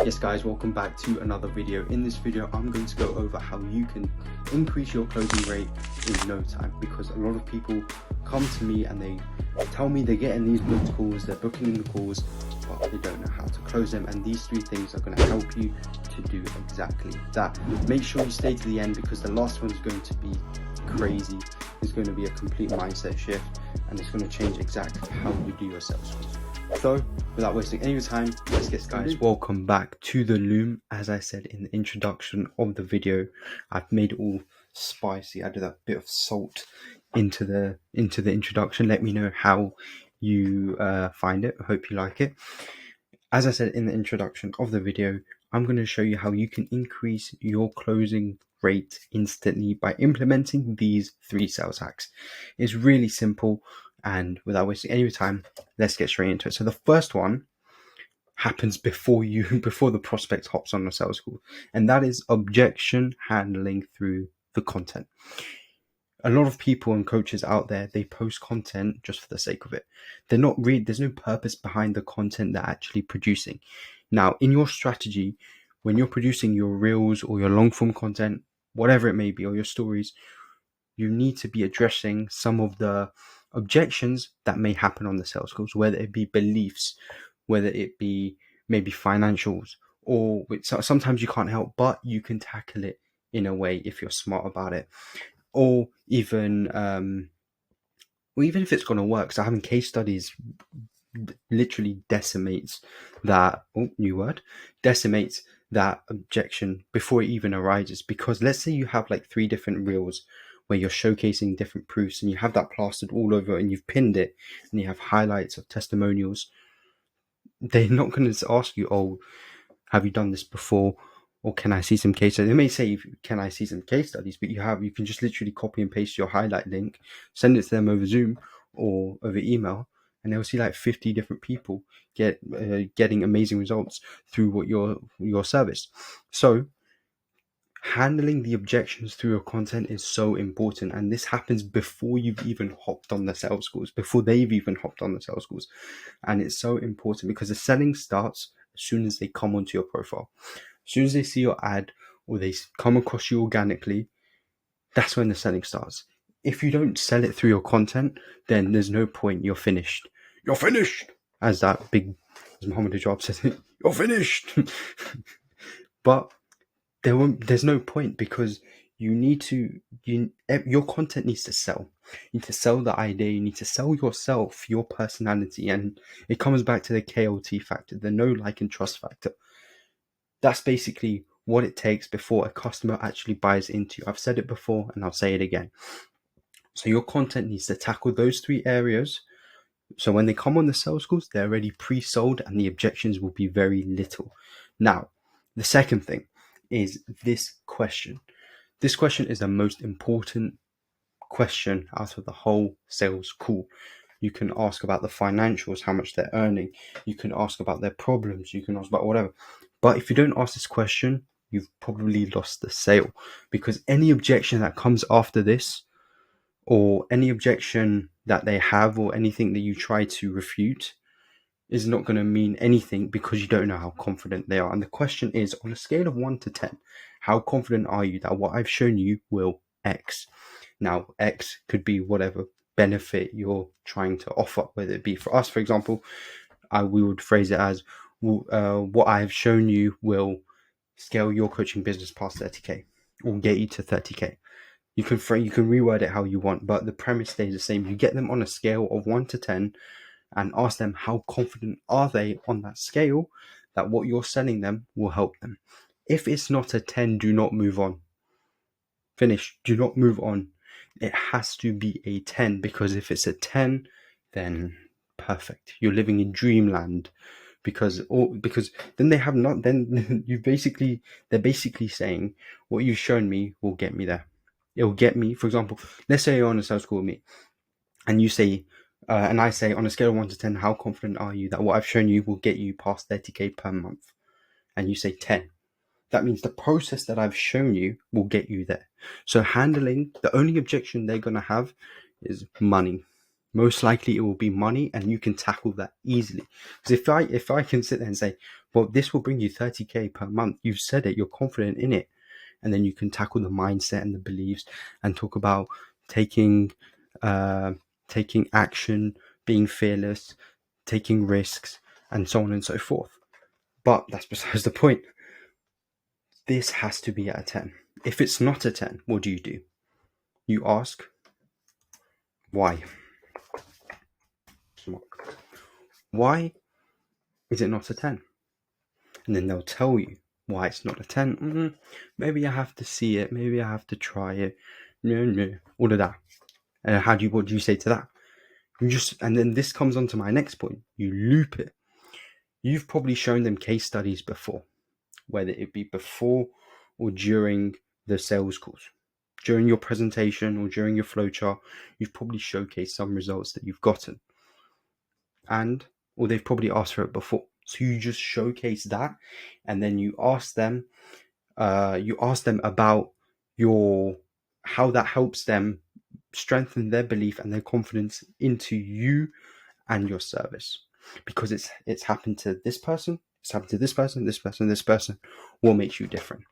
Yes guys, welcome back to another video. In this video I'm going to go over how you can increase your closing rate in no time, because a lot of people come to me and they tell me they're getting these booked calls, they're booking the calls, but they don't know how to close them, and these three things are going to help you to do exactly that. Make sure you stay to the end, because the last one is going to be crazy. It's going to be a complete mindset shift, and it's going to change exactly how you do your sales calls. So without wasting any time, let's get started. Guys, welcome back to the Loom. As I said in the introduction of the video, I've made it all spicy. I did a bit of salt into the introduction. Let me know how you find it. I hope you like it. As I said in the introduction of the video, I'm going to show you how you can increase your closing rate instantly by implementing these 3 sales hacks. It's really simple, and without wasting any time, let's get straight into it. So the first one happens before the prospect hops on a sales call, and that is objection handling through the content. A lot of people and coaches out there, they post content just for the sake of it. There's no purpose behind the content they're actually producing. Now, in your strategy, when you're producing your reels or your long form content, whatever it may be, or your stories, you need to be addressing some of the objections that may happen on the sales calls, whether it be beliefs, whether it be maybe financials, or sometimes you can't help, but you can tackle it in a way if you're smart about it. Or even if it's going to work. So having case studies literally decimates that objection before it even arises. Because let's say you have like 3 different reels where you're showcasing different proofs, and you have that plastered all over, and you've pinned it, and you have highlights of testimonials. They're not going to ask you, oh, have you done this before? Or can I see some case studies? They may say, can I see some case studies? But you can just literally copy and paste your highlight link, send it to them over Zoom or over email, and they'll see like 50 different people getting amazing results through what your service. So handling the objections through your content is so important, and this happens before you've even hopped on the sales calls, before they've even hopped on the sales calls. And it's so important because the selling starts as soon as they come onto your profile. As soon as they see your ad or they come across you organically, that's when the selling starts. If you don't sell it through your content, then there's no point. You're finished. You're finished, as Muhammad Hijab says, you're finished. But there's no point, because your content needs to sell. You need to sell the idea, you need to sell yourself, your personality, and it comes back to the KLT factor, the know, like, and trust factor. That's basically what it takes before a customer actually buys into you. I've said it before and I'll say it again. So your content needs to tackle those 3 areas. So when they come on the sales calls, they're already pre-sold and the objections will be very little. Now, the second thing is this question. This question is the most important question out of the whole sales call. You can ask about the financials, how much they're earning. You can ask about their problems. You can ask about whatever. But if you don't ask this question, you've probably lost the sale, because any objection that comes after this, or any objection that they have, or anything that you try to refute, is not going to mean anything, because you don't know how confident they are. And the question is, on a scale of 1 to 10, how confident are you that what I've shown you will X? Now, X could be whatever benefit you're trying to offer, whether it be for us, for example, we would phrase it as, what I have shown you will scale your coaching business past 30K or get you to 30K. You can reword it how you want, but the premise stays the same. You get them on a scale of 1 to 10 and ask them how confident are they on that scale that what you're selling them will help them. If it's not a 10, do not move on. Finish. Do not move on. It has to be a 10, because if it's a 10, then perfect. You're living in dreamland, because then they're basically saying what you've shown me will get me there. It will get me, for example, let's say you're on a sales call with me and you say, and I say, on a scale of 1 to 10, how confident are you that what I've shown you will get you past 30K per month? And you say 10. That means the process that I've shown you will get you there. So the only objection they're going to have is money. Most likely it will be money, and you can tackle that easily. Because if I can sit there and say, Well, this will bring you 30k per month. You've said it, you're confident in it. And then you can tackle the mindset and the beliefs and talk about taking action, being fearless, taking risks, and so on and so forth. But that's besides the point. This has to be at a 10. If it's not a 10, what do? You ask, why? Why is it not a 10? And then they'll tell you why it's not a 10. Maybe I have to see it. Maybe I have to try it. No. All of that. And what do you say to that? And then this comes on to my next point. You loop it. You've probably shown them case studies before, whether it be before or during the sales calls. During your presentation or during your flowchart, you've probably showcased some results that you've gotten. Or they've probably asked for it before. So you just showcase that, and then you ask them about how that helps them strengthen their belief and their confidence into you and your service. Because it's happened to this person, it's happened to this person, this person, this person. What makes you different?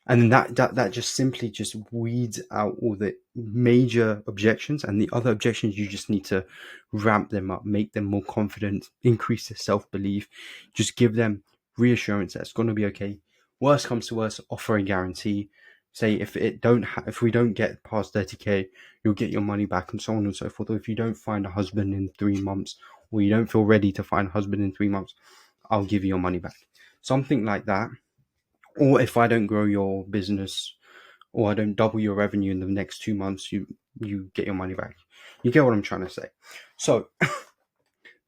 And that just simply just weeds out all the major objections, and the other objections you just need to ramp them up, make them more confident, increase their self-belief, just give them reassurance that it's going to be okay. Worst comes to worst, offer a guarantee. Say if we don't get past 30k, you'll get your money back, and so on and so forth. Or if you don't find a husband in 3 months, or you don't feel ready to find a husband in 3 months, I'll give you your money back. Something like that. Or if I don't grow your business, or I don't double your revenue in the next 2 months, you get your money back. You get what I'm trying to say? So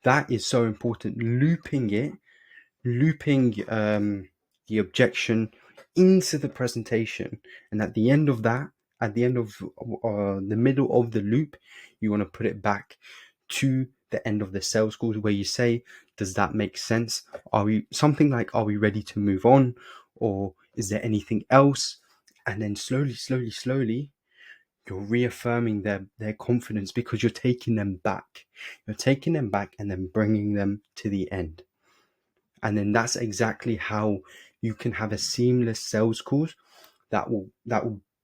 that is so important. Looping the objection into the presentation, and at the end of the middle of the loop, you want to put it back to the end of the sales calls, where you say, does that make sense? Are we ready to move on? Or is there anything else? And then slowly, you're reaffirming their confidence, because you're taking them back. You're taking them back and then bringing them to the end. And then that's exactly how you can have a seamless sales calls that will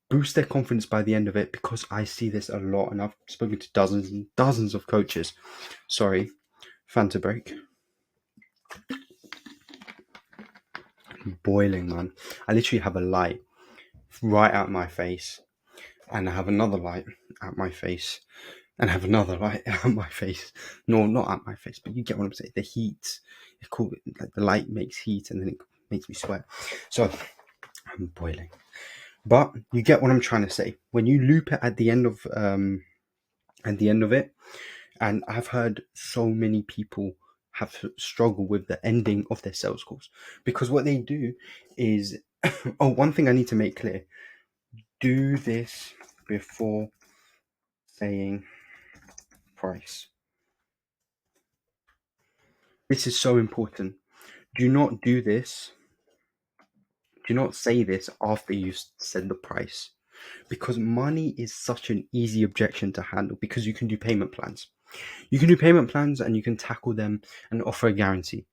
boost their confidence by the end of it. Because I see this a lot, and I've spoken to dozens and dozens of coaches. Sorry, Fanta break. I'm boiling, man. I literally have a light right at my face, and I have another light at my face, and I have another light at my face. No, not at my face, but you get what I'm saying. The heat, like the light makes heat, and then it makes me sweat. So I'm boiling. But you get what I'm trying to say. When you loop it at the end of it, and I've heard so many people have struggled with the ending of their sales calls, because what they do is one thing I need to make clear: do this before saying price. This is so important. Do not do this. Do not say this after you've said the price, because money is such an easy objection to handle, because you can do payment plans. You can do payment plans, and you can tackle them and offer a guarantee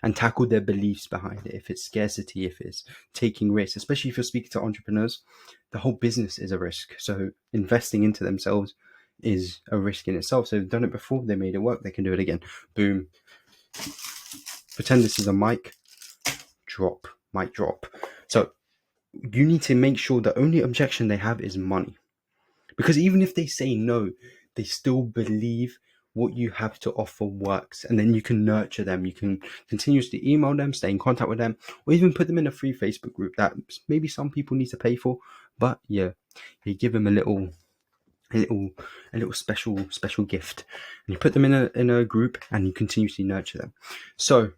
and tackle their beliefs behind it. If it's scarcity, if it's taking risks, especially if you're speaking to entrepreneurs, the whole business is a risk. So investing into themselves is a risk in itself. So they've done it before, they made it work, they can do it again. Boom. Pretend this is a mic drop. So you need to make sure the only objection they have is money. Because even if they say no, they still believe what you have to offer works. And then you can nurture them. You can continuously email them, stay in contact with them, or even put them in a free Facebook group that maybe some people need to pay for. But yeah, you give them a little special gift, and you put them in a group, and you continuously nurture them. So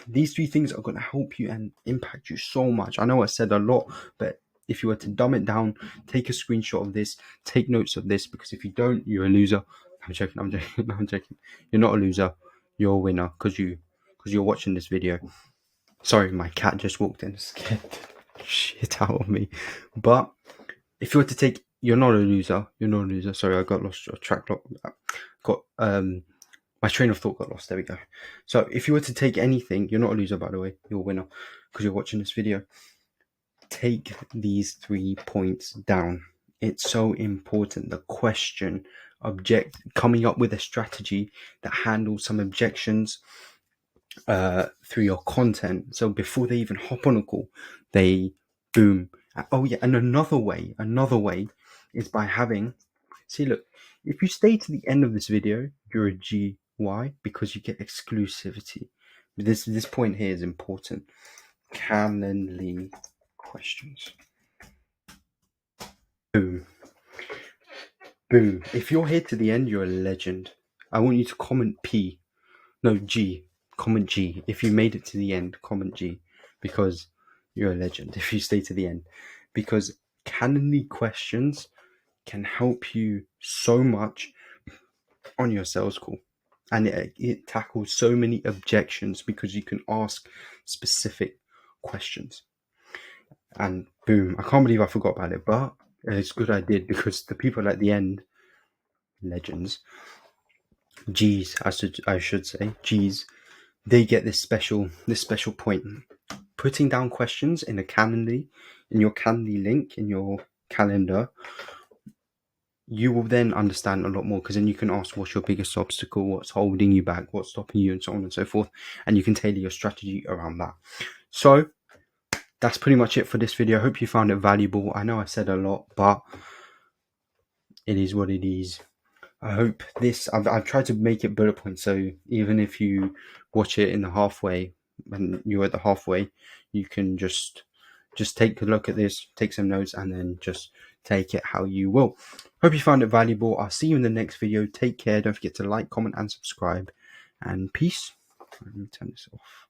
these 3 things are going to help you and impact you so much. I know I said a lot, but if you were to dumb it down, take a screenshot of this, take notes of this, because if you don't, you're a loser. I'm joking. You're not a loser. You're a winner, because you're watching this video. Sorry, my cat just walked in and scared the shit out of me. But if you were to take, you're not a loser. Sorry, I got lost track. My train of thought got lost. There we go. So if you were to take anything, you're not a loser, by the way. You're a winner because you're watching this video. Take these 3 points down. It's so important. The question, coming up with a strategy that handles some objections through your content. So before they even hop on a call, they boom. Oh yeah, and another way is by having. See, look, if you stay to the end of this video, you're a G. Why? Because you get exclusivity. This point here is important. Calendly questions. Boom. Boom. If you're here to the end, you're a legend. I want you to comment P. No, G. Comment G. If you made it to the end, comment G. Because you're a legend if you stay to the end. Because Calendly questions can help you so much on your sales call. And it tackles so many objections because you can ask specific questions. And boom, I can't believe I forgot about it, but it's good I did because the people at the end, legends, G's, I should say, G's, they get this special point. Putting down questions in your Calendly link, in your calendar, you will then understand a lot more because then you can ask what's your biggest obstacle, what's holding you back, what's stopping you, and so on and so forth. And you can tailor your strategy around that. So that's pretty much it for this video. I hope you found it valuable. I know I said a lot, but it is what it is. I hope I've tried to make it bullet points. So even if you watch it in the halfway, when you're at the halfway, you can just take a look at this, take some notes, and then just take it how you will. Hope you found it valuable. I'll see you in the next video. Take care. Don't forget to like, comment, and subscribe. And peace. Let me turn this off.